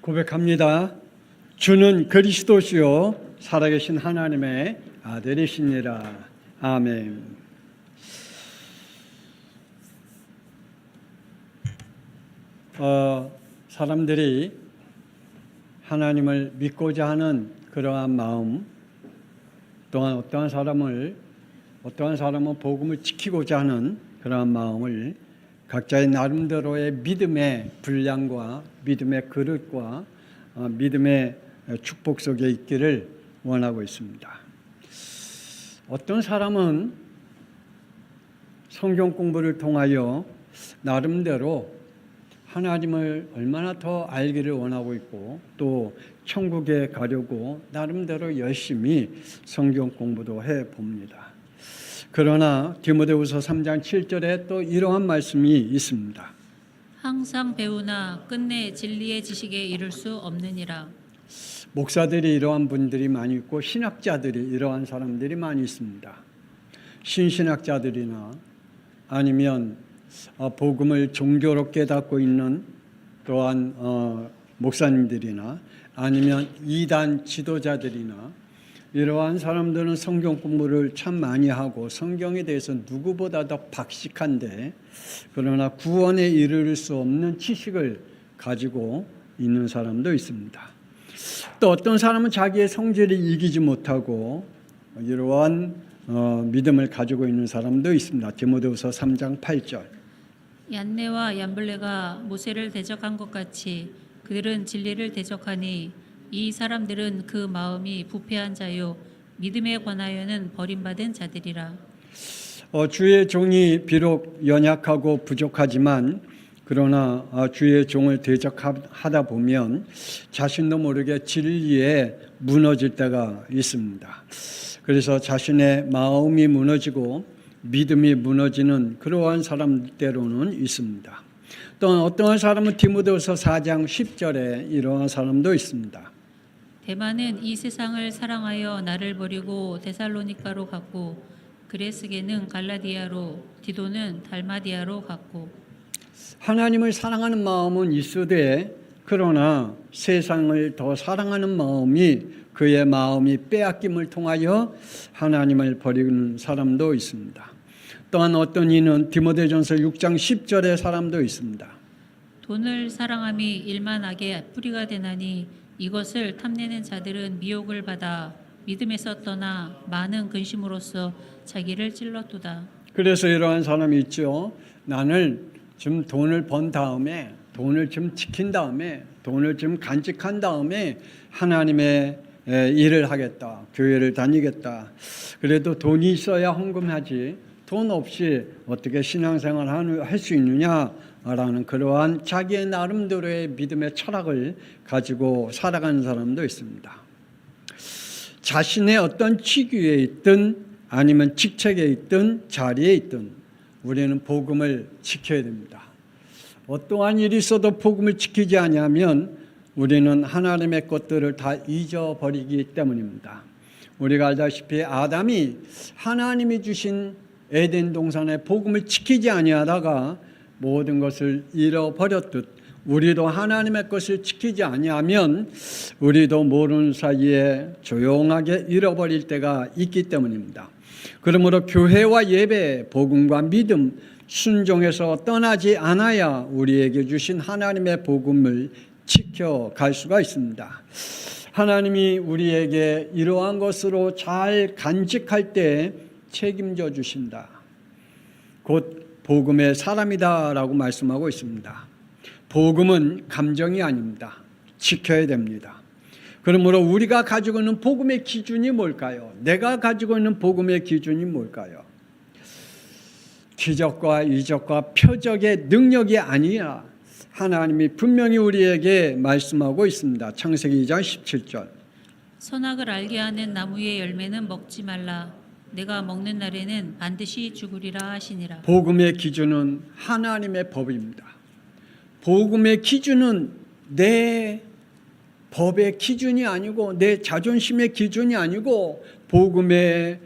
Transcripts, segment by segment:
고백합니다. 주는 그리스도시요 살아계신 하나님의 아들이시니라. 아멘. 사람들이 하나님을 믿고자 하는 그러한 마음, 또한 어떠한 사람은 복음을 지키고자 하는 그러한 마음을 각자의 나름대로의 믿음의 분량과 믿음의 그릇과 믿음의 축복 속에 있기를 원하고 있습니다. 어떤 사람은 성경 공부를 통하여 나름대로 하나님을 얼마나 더 알기를 원하고 있고 또 천국에 가려고 나름대로 열심히 성경 공부도 해봅니다. 그러나 디모데후서 3장 7절에 또 이러한 말씀이 있습니다. 항상 배우나 끝내 진리의 지식에 이를 수 없느니라. 목사들이 이러한 분들이 많이 있고 신학자들이 이러한 사람들이 많이 있습니다. 신신학자들이나 아니면 복음을 종교로 깨닫고 있는 또한 목사님들이나 아니면 이단 지도자들이나 이러한 사람들은 성경 공부를 참 많이 하고 성경에 대해서 누구보다 더 박식한데 그러나 구원에 이르를 수 없는 지식을 가지고 있는 사람도 있습니다. 또 어떤 사람은 자기의 성질을 이기지 못하고 이러한 믿음을 가지고 있는 사람도 있습니다. 디모데후서 3장 8절. 얀네와 얀블레가 모세를 대적한 것 같이 그들은 진리를 대적하니 이 사람들은 그 마음이 부패한 자요 믿음에 관하여는 버림받은 자들이라. 주의 종이 비록 연약하고 부족하지만 그러나 주의 종을 대적하다 보면 자신도 모르게 진리에 무너질 때가 있습니다. 그래서 자신의 마음이 무너지고 믿음이 무너지는 그러한 사람대로는 있습니다. 또 어떠한 사람은 디모데후서 4장 10절에 이러한 사람도 있습니다. 데마는 이 세상을 사랑하여 나를 버리고 데살로니가로 갔고 그레스게는 갈라디아로 디도는 달마디아로 갔고. 하나님을 사랑하는 마음은 있으되 그러나 세상을 더 사랑하는 마음이 그의 마음이 빼앗김을 통하여 하나님을 버리는 사람도 있습니다. 또한 어떤 이는 디모데전서 6장 10절의 사람도 있습니다. 돈을 사랑함이 일만 악의 뿌리가 되나니 이것을 탐내는 자들은 미혹을 받아 믿음에서 떠나 많은 근심으로써 자기를 찔렀도다. 그래서 이러한 사람이 있죠. 나는 좀 돈을 번 다음에 돈을 좀 지킨 다음에 돈을 좀 간직한 다음에 하나님의 일을 하겠다. 교회를 다니겠다. 그래도 돈이 있어야 헌금하지 돈 없이 어떻게 신앙생활을 할 수 있느냐라는 그러한 자기의 나름대로의 믿음의 철학을 가지고 살아가는 사람도 있습니다. 자신의 어떤 직위에 있든 아니면 직책에 있든 자리에 있든 우리는 복음을 지켜야 됩니다. 어떠한 일이 있어도 복음을 지키지 않으면 우리는 하나님의 것들을 다 잊어버리기 때문입니다. 우리가 알다시피 아담이 하나님이 주신 에덴 동산의 복음을 지키지 아니하다가 모든 것을 잃어버렸듯 우리도 하나님의 것을 지키지 아니하면 우리도 모르는 사이에 조용하게 잃어버릴 때가 있기 때문입니다. 그러므로 교회와 예배, 복음과 믿음, 순종해서 떠나지 않아야 우리에게 주신 하나님의 복음을 지켜갈 수가 있습니다. 하나님이 우리에게 이러한 것으로 잘 간직할 때 책임져 주신다. 곧 복음의 사람이다라고 말씀하고 있습니다. 복음은 감정이 아닙니다. 지켜야 됩니다. 그러므로 우리가 가지고 있는 복음의 기준이 뭘까요? 내가 가지고 있는 복음의 기준이 뭘까요? 기적과 이적과 표적의 능력이 아니라 하나님이 분명히 우리에게 말씀하고 있습니다. 창세기 2장 17절. 선악을 알게 하는 나무의 열매는 먹지 말라. 내가 먹는 날에는 반드시 죽으리라 하시니라. 복음의 기준은 하나님의 법입니다. 복음의 기준은 내 법의 기준이 아니고 내 자존심의 기준이 아니고 복음의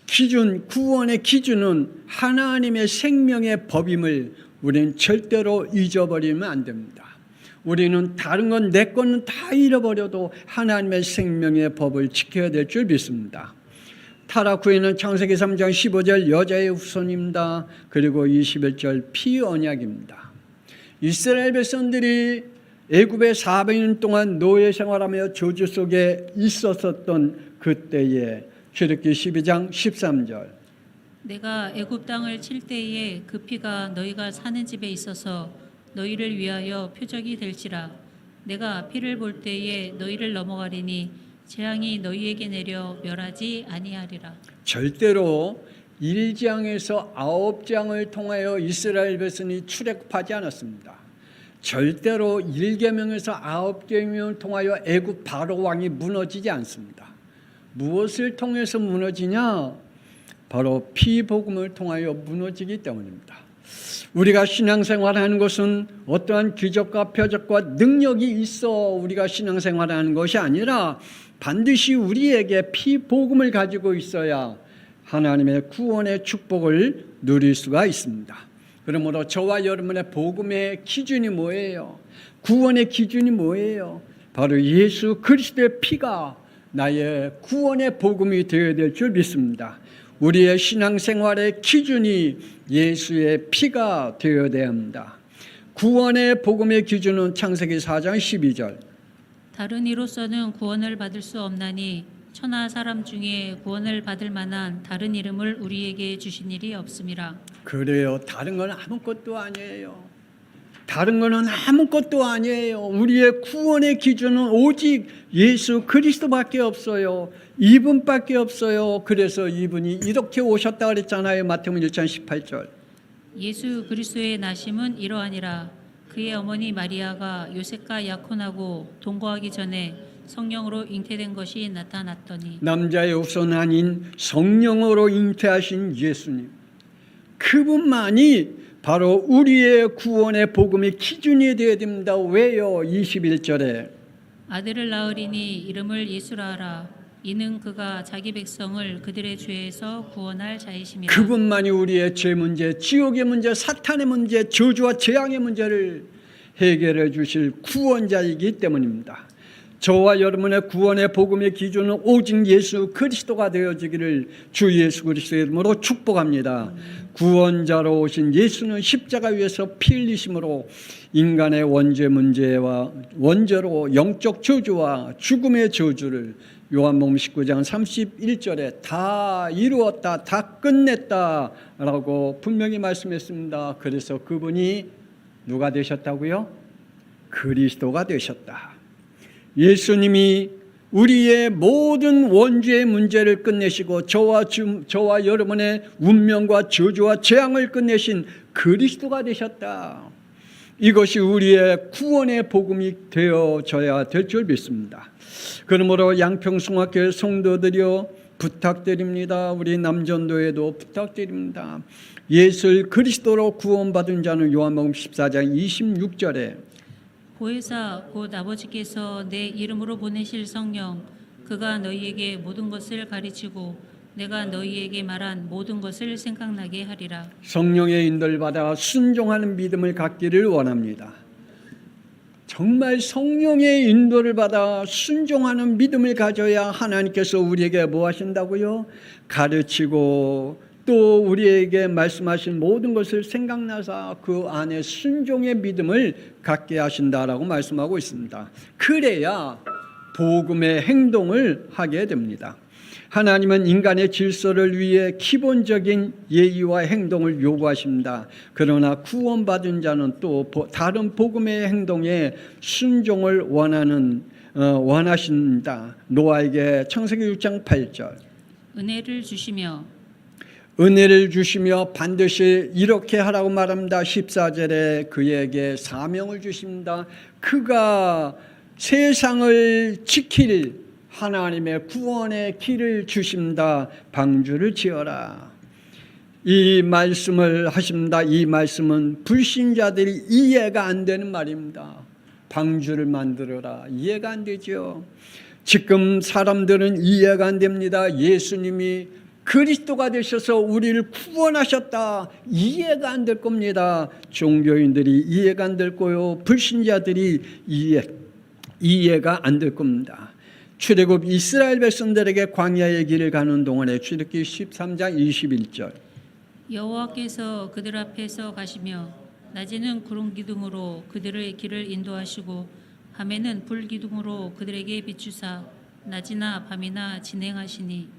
기준, 구원의 기준은 하나님의 생명의 법임을 우리는 절대로 잊어버리면 안 됩니다. 우리는 다른 건 내 거는 다 잃어버려도 하나님의 생명의 법을 지켜야 될 줄 믿습니다. 타락 후에는 창세기 3장 15절 여자의 후손입니다. 그리고 21절 피언약입니다. 이스라엘 백성들이 애굽에 400년 동안 노예 생활하며 저주 속에 있었던 그때에 출애굽기 12장 13절 내가 애굽 땅을 칠 때에 그 피가 너희가 사는 집에 있어서 너희를 위하여 표적이 될지라. 내가 피를 볼 때에 너희를 넘어가리니 재앙이 너희에게 내려 멸하지 아니하리라. 절대로 1장에서 9장을 통하여 이스라엘 백성이 출애굽하지 않았습니다. 절대로 1계명에서 9계명을 통하여 애굽 바로 왕이 무너지지 않습니다. 무엇을 통해서 무너지냐? 바로 피복음을 통하여 무너지기 때문입니다. 우리가 신앙생활하는 것은 어떠한 기적과 표적과 능력이 있어 우리가 신앙생활하는 것이 아니라 반드시 우리에게 피복음을 가지고 있어야 하나님의 구원의 축복을 누릴 수가 있습니다. 그러므로 저와 여러분의 복음의 기준이 뭐예요? 구원의 기준이 뭐예요? 바로 예수 그리스도의 피가 나의 구원의 복음이 되어야 될 줄 믿습니다. 우리의 신앙생활의 기준이 예수의 피가 되어야 합니다. 구원의 복음의 기준은 창세기 4장 12절 다른 이로서는 구원을 받을 수 없나니 천하 사람 중에 구원을 받을 만한 다른 이름을 우리에게 주신 일이 없음이라. 그래요. 다른 건 아무것도 아니에요. 다른 거는 아무것도 아니에요. 우리의 구원의 기준은 오직 예수 그리스도밖에 없어요. 이분밖에 없어요. 그래서 이분이 이렇게 오셨다 그랬잖아요. 마태복음 1장 18절. 예수 그리스도의 나심은 이러하니라. 그의 어머니 마리아가 요셉과 약혼하고 동거하기 전에 성령으로 잉태된 것이 나타났더니 남자의 후손 아닌 성령으로 잉태하신 예수님. 그분만이 바로 우리의 구원의 복음의 기준이 되어야 됩니다. 왜요? 21절에 아들을 낳으리니 이름을 예수라 하라. 이는 그가 자기 백성을 그들의 죄에서 구원할 자이심이라. 그분만이 우리의 죄 문제, 지옥의 문제, 사탄의 문제, 저주와 재앙의 문제를 해결해 주실 구원자이기 때문입니다. 저와 여러분의 구원의 복음의 기준은 오직 예수 그리스도가 되어지기를 주 예수 그리스도의 이름으로 축복합니다. 구원자로 오신 예수는 십자가 위에서 피 흘리심으로 인간의 원죄 문제와 원죄로 영적 저주와 죽음의 저주를 요한복음 19장 31절에 다 이루었다, 다 끝냈다 라고 분명히 말씀했습니다. 그래서 그분이 누가 되셨다고요? 그리스도가 되셨다. 예수님이 우리의 모든 원죄의 문제를 끝내시고 저와 여러분의 운명과 저주와 재앙을 끝내신 그리스도가 되셨다. 이것이 우리의 구원의 복음이 되어져야 될 줄 믿습니다. 그러므로 양평숭학교의 성도들이여 부탁드립니다. 우리 남전도에도 부탁드립니다. 예수 그리스도로 구원받은 자는 요한복음 14장 26절에 보혜사 곧 아버지께서 내 이름으로 보내실 성령 그가 너희에게 모든 것을 가르치고 내가 너희에게 말한 모든 것을 생각나게 하리라. 성령의 인도를 받아 순종하는 믿음을 갖기를 원합니다. 정말 성령의 인도를 받아 순종하는 믿음을 가져야 하나님께서 우리에게 뭐 하신다고요? 가르치고 또 우리에게 말씀하신 모든 것을 생각나서 그 안에 순종의 믿음을 갖게 하신다라고 말씀하고 있습니다. 그래야 복음의 행동을 하게 됩니다. 하나님은 인간의 질서를 위해 기본적인 예의와 행동을 요구하십니다. 그러나 구원받은 자는 또 다른 복음의 행동에 순종을 원하신다. 노아에게 창세기 6장 8절 은혜를 주시며 반드시 이렇게 하라고 말합니다. 14절에 그에게 사명을 주십니다. 그가 세상을 지킬 하나님의 구원의 길을 주십니다. 방주를 지어라. 이 말씀을 하십니다. 이 말씀은 불신자들이 이해가 안 되는 말입니다. 방주를 만들어라. 이해가 안 되죠. 지금 사람들은 이해가 안 됩니다. 예수님이 그리스도가 되셔서 우리를 구원하셨다. 이해가 안 될 겁니다. 종교인들이 이해가 안 될 거요. 불신자들이 이해가 안 될 겁니다. 출애굽 이스라엘 백성들에게 광야의 길을 가는 동안에 출애굽기 13장 21절 여호와께서 그들 앞에서 가시며 낮에는 구름 기둥으로 그들의 길을 인도하시고 밤에는 불 기둥으로 그들에게 비추사 낮이나 밤이나 진행하시니.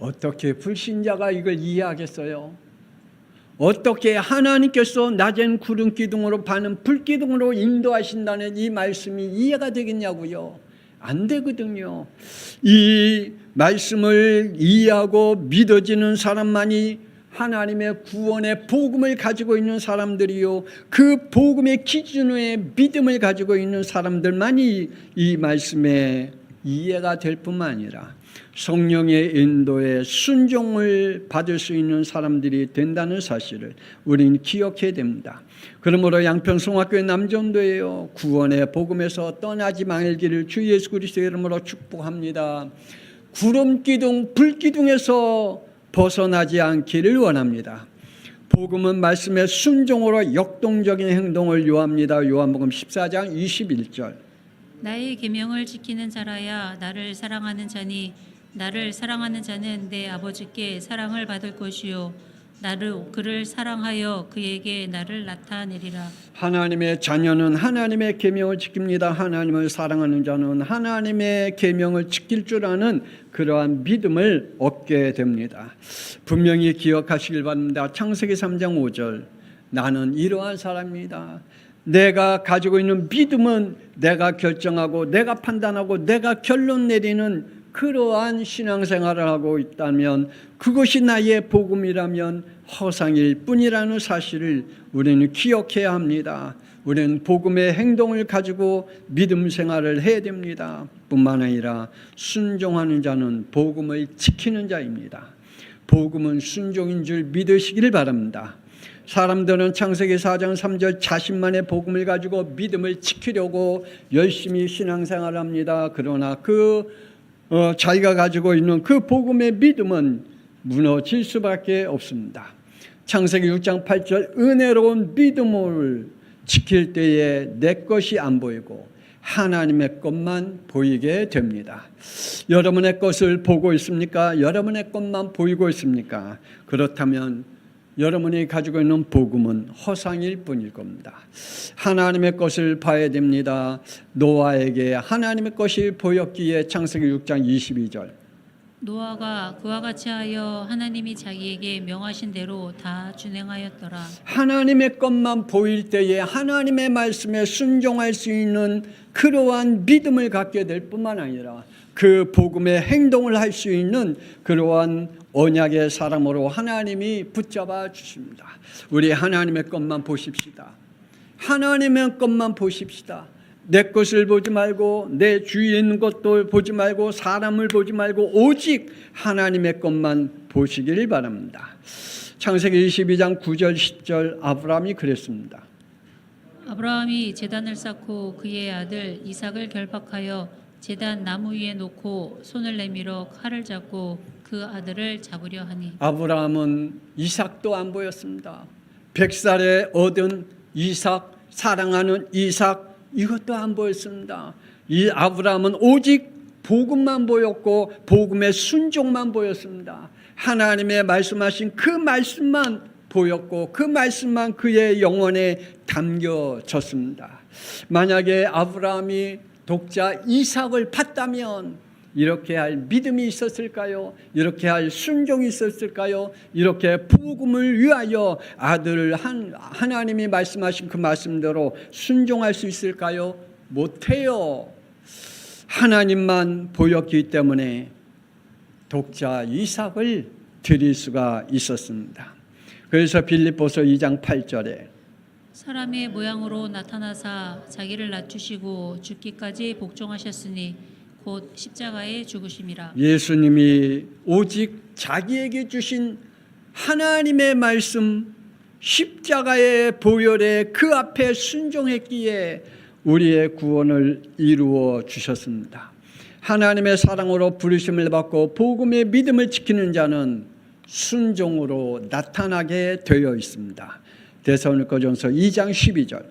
어떻게 불신자가 이걸 이해하겠어요? 어떻게 하나님께서 낮엔 구름 기둥으로 밤은 불 기둥으로 인도하신다는 이 말씀이 이해가 되겠냐고요? 안 되거든요. 이 말씀을 이해하고 믿어지는 사람만이 하나님의 구원의 복음을 가지고 있는 사람들이요, 그 복음의 기준의 믿음을 가지고 있는 사람들만이 이 말씀에 이해가 될 뿐만 아니라 성령의 인도에 순종을 받을 수 있는 사람들이 된다는 사실을 우리는 기억해야 됩니다. 그러므로 양평송학교의 남전도예요. 구원의 복음에서 떠나지 말기를 주 예수 그리스도의 이름으로 축복합니다. 구름 기둥, 불 기둥에서 벗어나지 않기를 원합니다. 복음은 말씀의 순종으로 역동적인 행동을 요합니다. 요한복음 14장 21절 나의 계명을 지키는 자라야 나를 사랑하는 자니 나를 사랑하는 자는 내 아버지께 사랑을 받을 것이요 나를 그를 사랑하여 그에게 나를 나타내리라. 하나님의 자녀는 하나님의 계명을 지킵니다. 하나님을 사랑하는 자는 하나님의 계명을 지킬 줄 아는 그러한 믿음을 얻게 됩니다. 분명히 기억하시길 바랍니다. 창세기 3장 5절 나는 이러한 사람입니다. 내가 가지고 있는 믿음은 내가 결정하고 내가 판단하고 내가 결론 내리는 그러한 신앙생활을 하고 있다면 그것이 나의 복음이라면 허상일 뿐이라는 사실을 우리는 기억해야 합니다. 우리는 복음의 행동을 가지고 믿음 생활을 해야 됩니다. 뿐만 아니라 순종하는 자는 복음을 지키는 자입니다. 복음은 순종인 줄 믿으시기를 바랍니다. 사람들은 창세기 4장 3절 자신만의 복음을 가지고 믿음을 지키려고 열심히 신앙생활을 합니다. 그러나 자기가 가지고 있는 그 복음의 믿음은 무너질 수밖에 없습니다. 창세기 6장 8절 은혜로운 믿음을 지킬 때에 내 것이 안 보이고 하나님의 것만 보이게 됩니다. 여러분의 것을 보고 있습니까? 여러분의 것만 보이고 있습니까? 그렇다면 여러분이 가지고 있는 복음은 허상일 뿐일 겁니다. 하나님의 것을 봐야 됩니다. 노아에게 하나님의 것이 보였기에 창세기 6장 22절 노아가 그와 같이 하여 하나님이 자기에게 명하신 대로 다 준행하였더라. 하나님의 것만 보일 때에 하나님의 말씀에 순종할 수 있는 그러한 믿음을 갖게 될 뿐만 아니라 그 복음의 행동을 할 수 있는 그러한 언약의 사람으로 하나님이 붙잡아 주십니다. 우리 하나님의 것만 보십시다. 하나님의 것만 보십시다. 내 것을 보지 말고 내 주위에 있는 것도 보지 말고 사람을 보지 말고 오직 하나님의 것만 보시길 바랍니다. 창세기 22장 9절 10절 아브라함이 그랬습니다. 아브라함이 제단을 쌓고 그의 아들 이삭을 결박하여 제단 나무 위에 놓고 손을 내밀어 칼을 잡고 그 아들을 잡으려 하니. 아브라함은 이삭도 안 보였습니다. 100살에 얻은 이삭, 사랑하는 이삭, 이것도 안 보였습니다. 이 아브라함은 오직 복음만 보였고 복음의 순종만 보였습니다. 하나님의 말씀하신 그 말씀만 보였고 그 말씀만 그의 영혼에 담겨졌습니다. 만약에 아브라함이 독자 이삭을 봤다면 이렇게 할 믿음이 있었을까요? 이렇게 할 순종이 있었을까요? 이렇게 복음을 위하여 아들을 하나님이 말씀하신 그 말씀대로 순종할 수 있을까요? 못해요. 하나님만 보였기 때문에 독자 이삭을 드릴 수가 있었습니다. 그래서 빌립보서 2장 8절에 사람의 모양으로 나타나사 자기를 낮추시고 죽기까지 복종하셨으니 곧 십자가에 죽으심이라. 예수님이 오직 자기에게 주신 하나님의 말씀 십자가의 보혈에 그 앞에 순종했기에 우리의 구원을 이루어 주셨습니다. 하나님의 사랑으로 부르심을 받고 복음의 믿음을 지키는 자는 순종으로 나타나게 되어 있습니다. 데살로니가전서 2장 12절.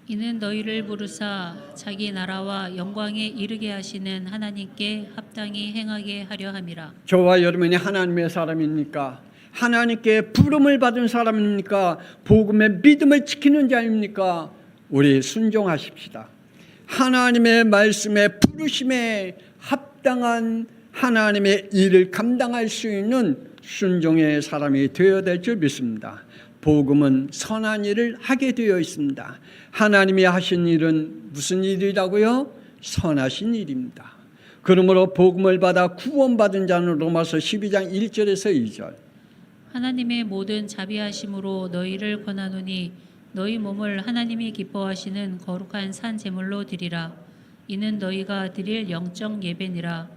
이는 너희를 부르사 자기 나라와 영광에 이르게 하시는 하나님께 합당히 행하게 하려 함이라. 저와 여러분이 하나님의 사람입니까? 하나님께 부름을 받은 사람입니까? 복음의 믿음을 지키는 자입니까? 우리 순종하십시다. 하나님의 말씀에 부르심에 합당한 하나님의 일을 감당할 수 있는 순종의 사람이 되어야 될 줄 믿습니다. 복음은 선한 일을 하게 되어 있습니다. 하나님이 하신 일은 무슨 일이라고요? 선하신 일입니다. 그러므로 복음을 받아 구원받은 자는 로마서 12장 1절에서 2절. 하나님의 모든 자비하심으로 너희를 권하노니 너희 몸을 하나님이 기뻐하시는 거룩한 산 제물로 드리라. 이는 너희가 드릴 영적 예배니라.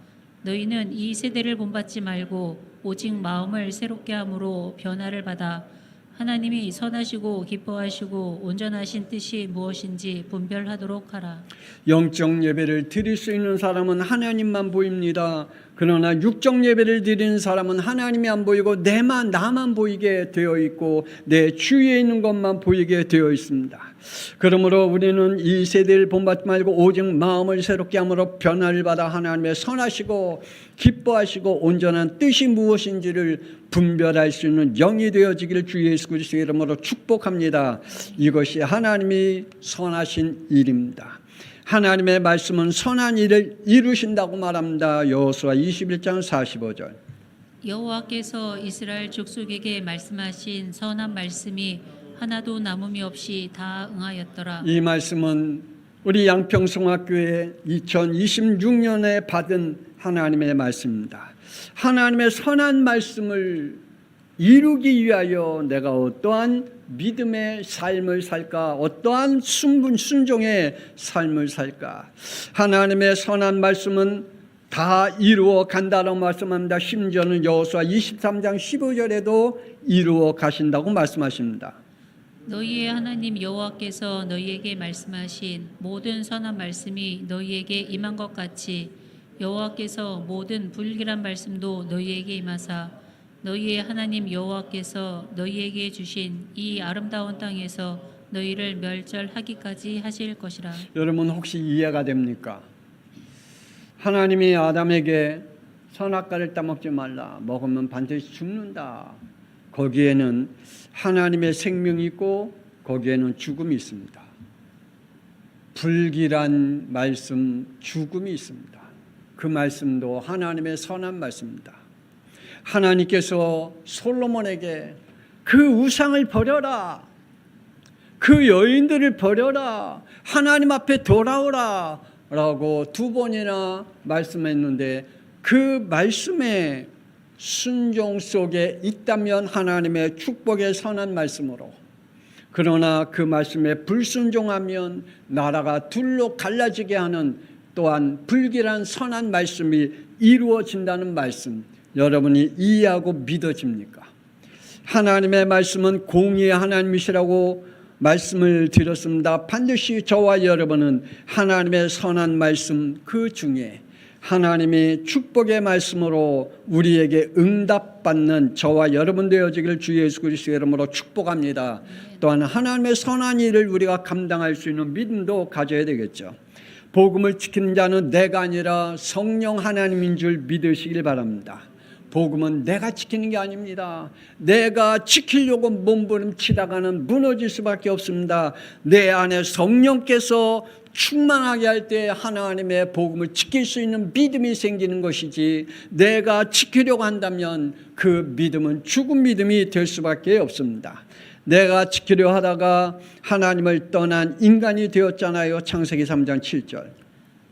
너희는 이 세대를 본받지 말고 오직 마음을 새롭게 함으로 변화를 받아 하나님이 선하시고 기뻐하시고 온전하신 뜻이 무엇인지 분별하도록 하라. 영적 예배를 드릴 수 있는 사람은 하나님만 보입니다. 그러나 육적 예배를 드리는 사람은 하나님이 안 보이고 나만 보이게 되어 있고 내 주위에 있는 것만 보이게 되어 있습니다. 그러므로 우리는 이 세대를 본받지 말고 오직 마음을 새롭게 함으로 변화를 받아 하나님의 선하시고 기뻐하시고 온전한 뜻이 무엇인지를 분별할 수 있는 영이 되어지기를 주 예수 그리스도의 이름으로 축복합니다. 이것이 하나님이 선하신 일입니다. 하나님의 말씀은 선한 일을 이루신다고 말합니다. 여호수아 21장 45절. 여호와께서 이스라엘 족속에게 말씀하신 선한 말씀이 하나도 남음이 없이 다 응하였더라. 이 말씀은 우리 양평성학교에 2026년에 받은 하나님의 말씀입니다. 하나님의 선한 말씀을 이루기 위하여 내가 어떠한 믿음의 삶을 살까? 어떠한 순종의 삶을 살까? 하나님의 선한 말씀은 다 이루어 간다라고 말씀합니다. 심지어는 여호수아 23장 15절에도 이루어 가신다고 말씀하십니다. 너희의 하나님 여호와께서 너희에게 말씀하신 모든 선한 말씀이 너희에게 임한 것 같이 여호와께서 모든 불길한 말씀도 너희에게 임하사 너희의 하나님 여호와께서 너희에게 주신 이 아름다운 땅에서 너희를 멸절하기까지 하실 것이라. 여러분 혹시 이해가 됩니까? 하나님이 아담에게 선악과를 따먹지 말라. 먹으면 반드시 죽는다. 거기에는 하나님의 생명이 있고 거기에는 죽음이 있습니다. 불길한 말씀, 죽음이 있습니다. 그 말씀도 하나님의 선한 말씀입니다. 하나님께서 솔로몬에게 그 우상을 버려라. 그 여인들을 버려라. 하나님 앞에 돌아오라. 라고 2번이나 말씀했는데 그 말씀에 순종 속에 있다면 하나님의 축복의 선한 말씀으로, 그러나 그 말씀에 불순종하면 나라가 둘로 갈라지게 하는 또한 불길한 선한 말씀이 이루어진다는 말씀, 여러분이 이해하고 믿어집니까? 하나님의 말씀은 공의의 하나님이시라고 말씀을 드렸습니다. 반드시 저와 여러분은 하나님의 선한 말씀 그 중에 하나님이 축복의 말씀으로 우리에게 응답받는 저와 여러분 되어지기를 주 예수 그리스도의 이름으로 축복합니다. 또한 하나님의 선한 일을 우리가 감당할 수 있는 믿음도 가져야 되겠죠. 복음을 지키는 자는 내가 아니라 성령 하나님인 줄 믿으시길 바랍니다. 복음은 내가 지키는 게 아닙니다. 내가 지키려고 몸부림치다가는 무너질 수밖에 없습니다. 내 안에 성령께서 충만하게 할 때 하나님의 복음을 지킬 수 있는 믿음이 생기는 것이지, 내가 지키려고 한다면 그 믿음은 죽은 믿음이 될 수밖에 없습니다. 내가 지키려 하다가 하나님을 떠난 인간이 되었잖아요. 창세기 3장 7절.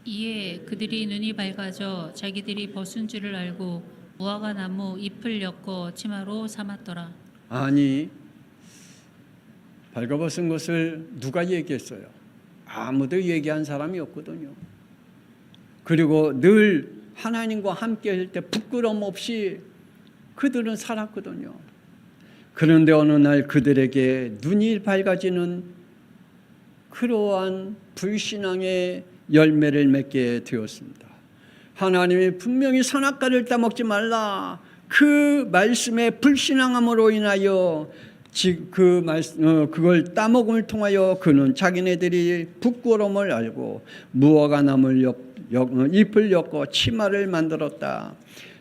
이에 그들이 눈이 밝아져 자기들이 벗은 줄을 알고 무화과 나무 잎을 엮어 치마로 삼았더라. 아니, 발가벗은 것을 누가 얘기했어요? 아무도 얘기한 사람이 없거든요. 그리고 늘 하나님과 함께 할 때 부끄러움 없이 그들은 살았거든요. 그런데 어느 날 그들에게 눈이 밝아지는 그러한 불신앙의 열매를 맺게 되었습니다. 하나님이 분명히 선악과를 따먹지 말라. 그 말씀에 불신앙함으로 인하여 그걸 따먹음을 통하여 그는 자기네들이 부끄러움을 알고 무화과 나무를 잎을 엮고 치마를 만들었다.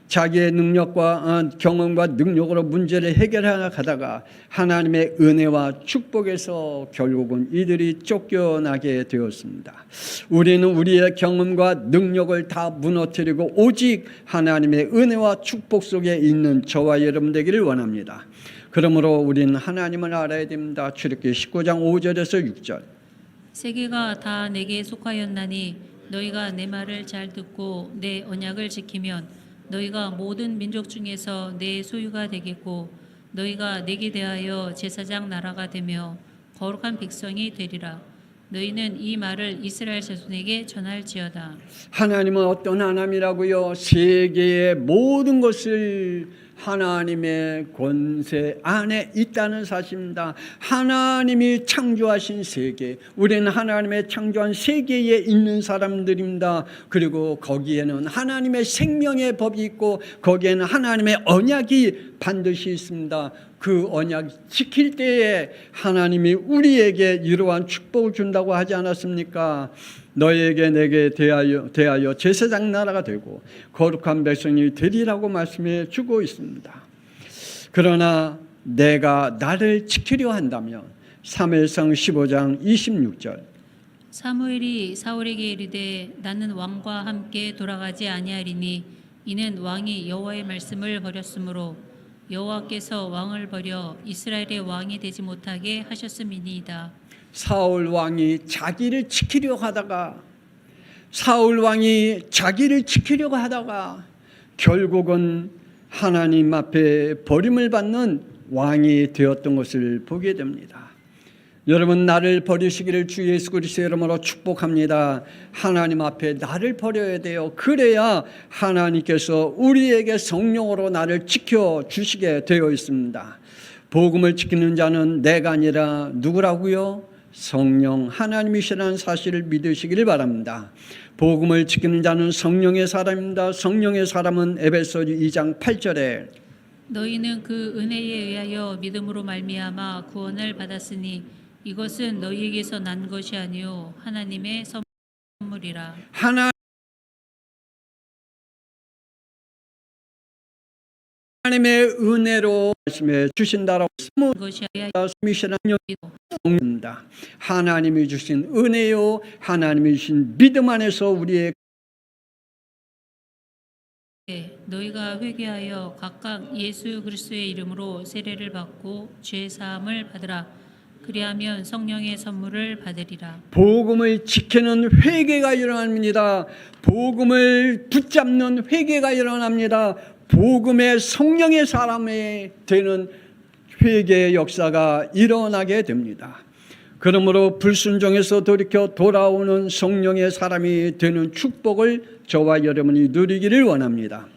자기의 능력과 경험과 능력으로 문제를 해결하다가 하나님의 은혜와 축복에서 결국은 이들이 쫓겨나게 되었습니다. 우리는 우리의 경험과 능력을 다 무너뜨리고 오직 하나님의 은혜와 축복 속에 있는 저와 여러분 되기를 원합니다. 그러므로 우리는 하나님을 알아야 됩니다. 출애굽기 19장 5절에서 6절. 세계가 다 내게 속하였나니 너희가 내 말을 잘 듣고 내 언약을 지키면 너희가 모든 민족 중에서 내 소유가 되겠고 너희가 내게 대하여 제사장 나라가 되며 거룩한 백성이 되리라. 너희는 이 말을 이스라엘 자손에게 전할지어다. 하나님은 어떤 하나님이라고요? 세계의 모든 것을 하나님의 권세 안에 있다는 사실입니다. 하나님이 창조하신 세계, 우리는 하나님의 창조한 세계에 있는 사람들입니다. 그리고 거기에는 하나님의 생명의 법이 있고 거기에는 하나님의 언약이 반드시 있습니다. 그 언약 지킬 때에 하나님이 우리에게 이러한 축복을 준다고 하지 않았습니까? 너에게 내게 대하여 제사장 나라가 되고 거룩한 백성이 되리라고 말씀해 주고 있습니다. 그러나 내가 나를 지키려 한다면 사무엘상 15장 26절. 사무엘이 사울에게 이르되 나는 왕과 함께 돌아가지 아니하리니 이는 왕이 여호와의 말씀을 버렸으므로 여호와께서 왕을 버려 이스라엘의 왕이 되지 못하게 하셨음이니이다. 사울 왕이 자기를 지키려고 하다가 결국은 하나님 앞에 버림을 받는 왕이 되었던 것을 보게 됩니다. 여러분, 나를 버리시기를 주 예수 그리스도의 이름으로 축복합니다. 하나님 앞에 나를 버려야 돼요. 그래야 하나님께서 우리에게 성령으로 나를 지켜주시게 되어 있습니다. 복음을 지키는 자는 내가 아니라 누구라고요? 성령 하나님이시라는 사실을 믿으시기를 바랍니다. 복음을 지키는 자는 성령의 사람입니다. 성령의 사람은 에베소 2장 8절에 너희는 그 은혜에 의하여 믿음으로 말미암아 구원을 받았으니 이것은 너희에게서 난 것이 아니요 하나님의 선물이라. 하나님의 은혜로 말씀해 주신다라고 것이 성령입니다. 하나님이 주신 은혜요, 하나님이 주신 믿음 안에서 우리의 너희가 회개하여 각각 예수 그리스도의 이름으로 세례를 받고 죄 사함을 받으라. 그리하면 성령의 선물을 받으리라. 복음을 지키는 회개가 일어납니다. 복음을 붙잡는 회개가 일어납니다. 복음의 성령의 사람이 되는 회개의 역사가 일어나게 됩니다. 그러므로 불순종에서 돌이켜 돌아오는 성령의 사람이 되는 축복을 저와 여러분이 누리기를 원합니다.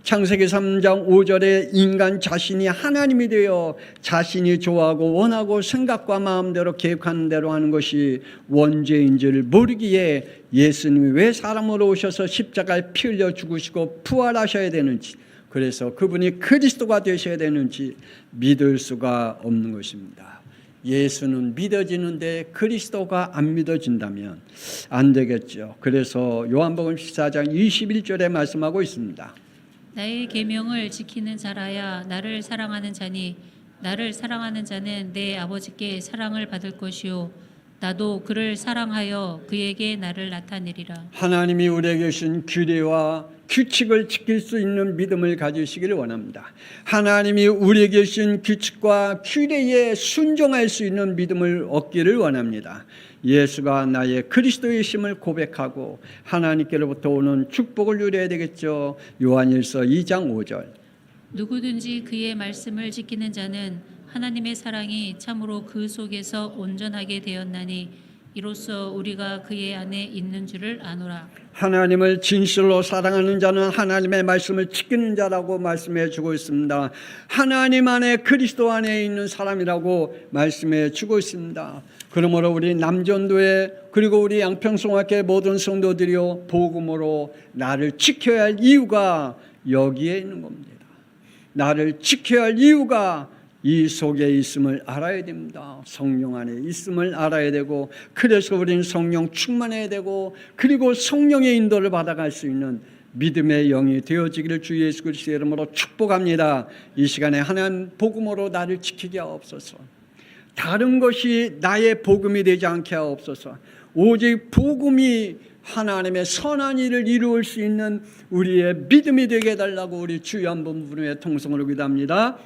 창세기 3장 5절에 인간 자신이 하나님이 되어 자신이 좋아하고 원하고 생각과 마음대로 계획하는 대로 하는 것이 원죄인지를 모르기에 예수님이 왜 사람으로 오셔서 십자가에 피 흘려 죽으시고 부활하셔야 되는지, 그래서 그분이 그리스도가 되셔야 되는지 믿을 수가 없는 것입니다. 예수는 믿어지는데 그리스도가 안 믿어진다면 안 되겠죠. 그래서 요한복음 14장 21절에 말씀하고 있습니다. 나의 계명을 지키는 자라야 나를 사랑하는 자니 나를 사랑하는 자는 내 아버지께 사랑을 받을 것이요 나도 그를 사랑하여 그에게 나를 나타내리라. 하나님이 우리에게 주신 규례와 규칙을 지킬 수 있는 믿음을 가지시기를 원합니다. 하나님이 우리에게 주신 규칙과 규례에 순종할 수 있는 믿음을 얻기를 원합니다. 예수가 나의 그리스도의 심을 고백하고 하나님께로부터 오는 축복을 누려야 되겠죠. 요한일서 2장 5절. 누구든지 그의 말씀을 지키는 자는 하나님의 사랑이 참으로 그 속에서 온전하게 되었나니 이로써 우리가 그의 안에 있는 줄을 아노라. 하나님을 진실로 사랑하는 자는 하나님의 말씀을 지키는 자라고 말씀해 주고 있습니다. 하나님 안에 그리스도 안에 있는 사람이라고 말씀해 주고 있습니다. 그러므로 우리 남전도회 그리고 우리 양평송학회 모든 성도들이요 복음으로 나를 지켜야 할 이유가 여기에 있는 겁니다. 나를 지켜야 할 이유가 이 속에 있음을 알아야 됩니다. 성령 안에 있음을 알아야 되고, 그래서 우리는 성령 충만해야 되고, 그리고 성령의 인도를 받아갈 수 있는 믿음의 영이 되어지기를 주 예수 그리스도의 이름으로 축복합니다. 이 시간에 하나님 복음으로 나를 지키게 하옵소서. 다른 것이 나의 복음이 되지 않게 하옵소서. 오직 복음이 하나님의 선한 일을 이루을 수 있는 우리의 믿음이 되게 해달라고 우리 주여 한번 부르며 통성으로 기도합니다.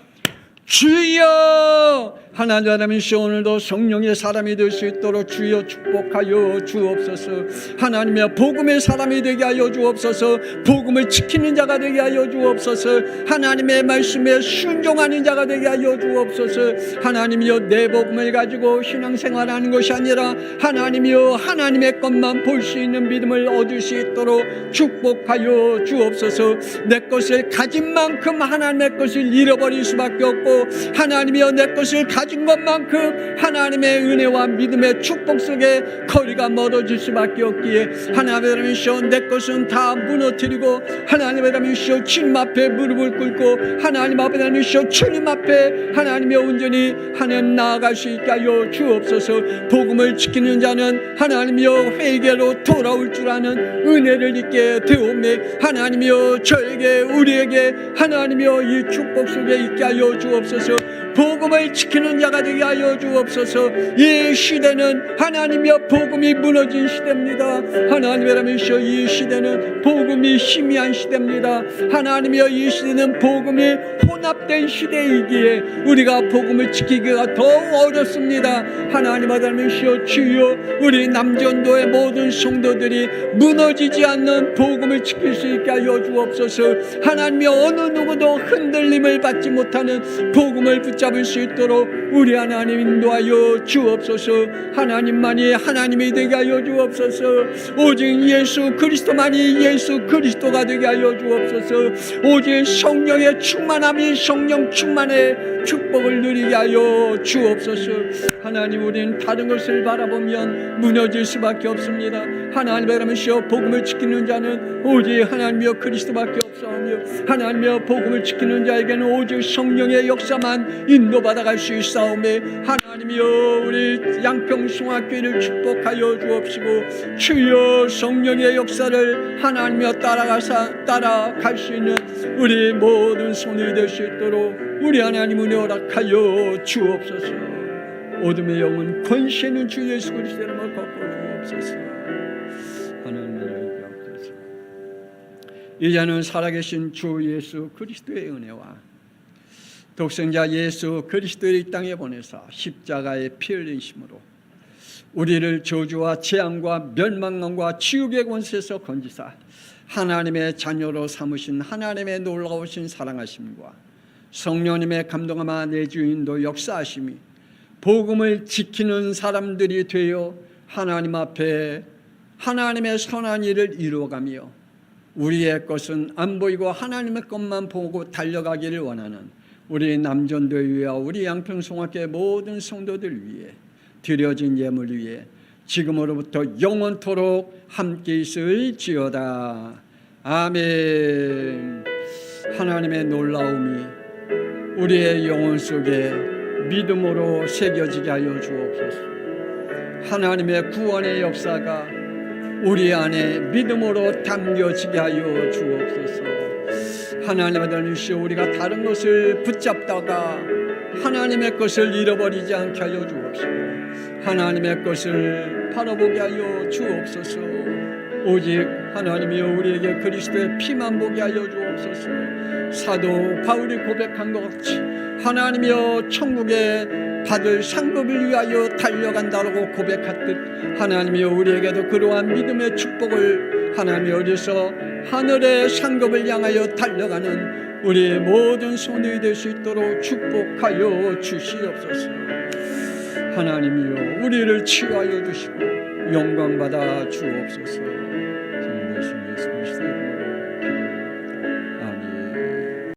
주여, 하나님이시여 오늘도 성령의 사람이 될 수 있도록 주여 축복하여 주옵소서. 하나님의 복음의 사람이 되게 하여 주옵소서. 복음을 지키는 자가 되게 하여 주옵소서. 하나님의 말씀에 순종하는 자가 되게 하여 주옵소서. 하나님이여, 내 복음을 가지고 신앙생활하는 것이 아니라 하나님이여 하나님의 것만 볼 수 있는 믿음을 얻을 수 있도록 축복하여 주옵소서. 내 것을 가진 만큼 하나님의 것을 잃어버릴 수밖에 없고, 하나님이여 내 것을 가진 것만큼 하나님의 은혜와 믿음의 축복 속에 거리가 멀어질 수밖에 없기에, 하나님이시여 내 것은 다 무너뜨리고 하나님이시여 주님 앞에 무릎을 꿇고 하나님 아버지시여 주님 앞에 하나님의 온전히 하나님 나아갈 수 있게 하여 주옵소서. 복음을 지키는 자는 하나님이여 회개로 돌아올 줄 아는 은혜를 있게 되오매, 하나님이여 저에게 우리에게 하나님이여 이 축복 속에 있게 하여 주옵소서. 복음을 지키는 자가 되게 하여 주옵소서. 이 시대는 하나님이여 복음이 무너진 시대입니다. 하나님이라면서 이 시대는 복음이 희미한 시대입니다. 하나님이여 이 시대는 복음이 혼합된 시대이기에 우리가 복음을 지키기가 더 어렵습니다. 하나님 아버지여 주여, 우리 남전도의 모든 성도들이 무너지지 않는 복음을 지킬 수 있게 하여 주옵소서. 하나님이여 어느 누구도 흔들림을 받지 못하는 복음을 붙잡을 수 있도록 우리 하나님 인도하여 주옵소서. 하나님만이 하나님이 되게 하여 주옵소서. 오직 예수 그리스도만이 예수 그리스도가 되게 하여 주옵소서. 오직 성령의 충만함이 성령 충만의 축복을 누리게 하여 주옵소서. 하나님, 우리는 다른 것을 바라보면 무너질 수밖에 없습니다. 하나님이라면서 복음을 지키는 자는 오직 하나님이여 그리스도밖에 없사오며, 하나님이여 복음을 지키는 자에게는 오직 성령의 역사만 인도받아갈 수 있사오매, 하나님이여 우리 양평송학교를 축복하여 주옵시고, 주여 성령의 역사를 하나님이여 따라갈 수 있는 우리 모든 손이 될 수 있도록 우리 하나님 은혜 허락하여 주옵소서. 어둠의 영은 권세 있는 주 예수 그리스도의 이름으로 걷고 주옵소서. 하나님을 여기옵소서. 이제는 살아계신 주 예수 그리스도의 은혜와 독생자 예수 그리스도를 이 땅에 보내사 십자가의 피 흘리심으로 우리를 저주와 재앙과 멸망과 지옥의 권세에서 건지사 하나님의 자녀로 삼으신 하나님의 놀라우신 사랑하심과 성령님의 감동하마 내 주인도 역사하심이 복음을 지키는 사람들이 되어 하나님 앞에 하나님의 선한 일을 이루어가며 우리의 것은 안 보이고 하나님의 것만 보고 달려가기를 원하는 우리 남전도회와 우리 양평송학회 모든 성도들 위해 드려진 예물 위에 지금으로부터 영원토록 함께 있을지어다. 아멘. 하나님의 놀라움이 우리의 영혼 속에 믿음으로 새겨지게 하여 주옵소서. 하나님의 구원의 역사가 우리 안에 믿음으로 담겨지게 하여 주옵소서. 하나님의 아들이시여, 우리가 다른 것을 붙잡다가 하나님의 것을 잃어버리지 않게 하여 주옵소서. 하나님의 것을 바라보게 하여 주옵소서. 오직 하나님이여 우리에게 그리스도의 피만 보게 하여 주옵소서. 사도 바울이 고백한 것 같이 하나님이여 천국에 받을 상급을 위하여 달려간다라고 고백했듯 하나님이여 우리에게도 그러한 믿음의 축복을 하나님이여 어디서 하늘의 상급을 향하여 달려가는 우리 모든 손이 될 수 있도록 축복하여 주시옵소서. 하나님이여 우리를 치유하여 주시고 영광 받아 주옵소서.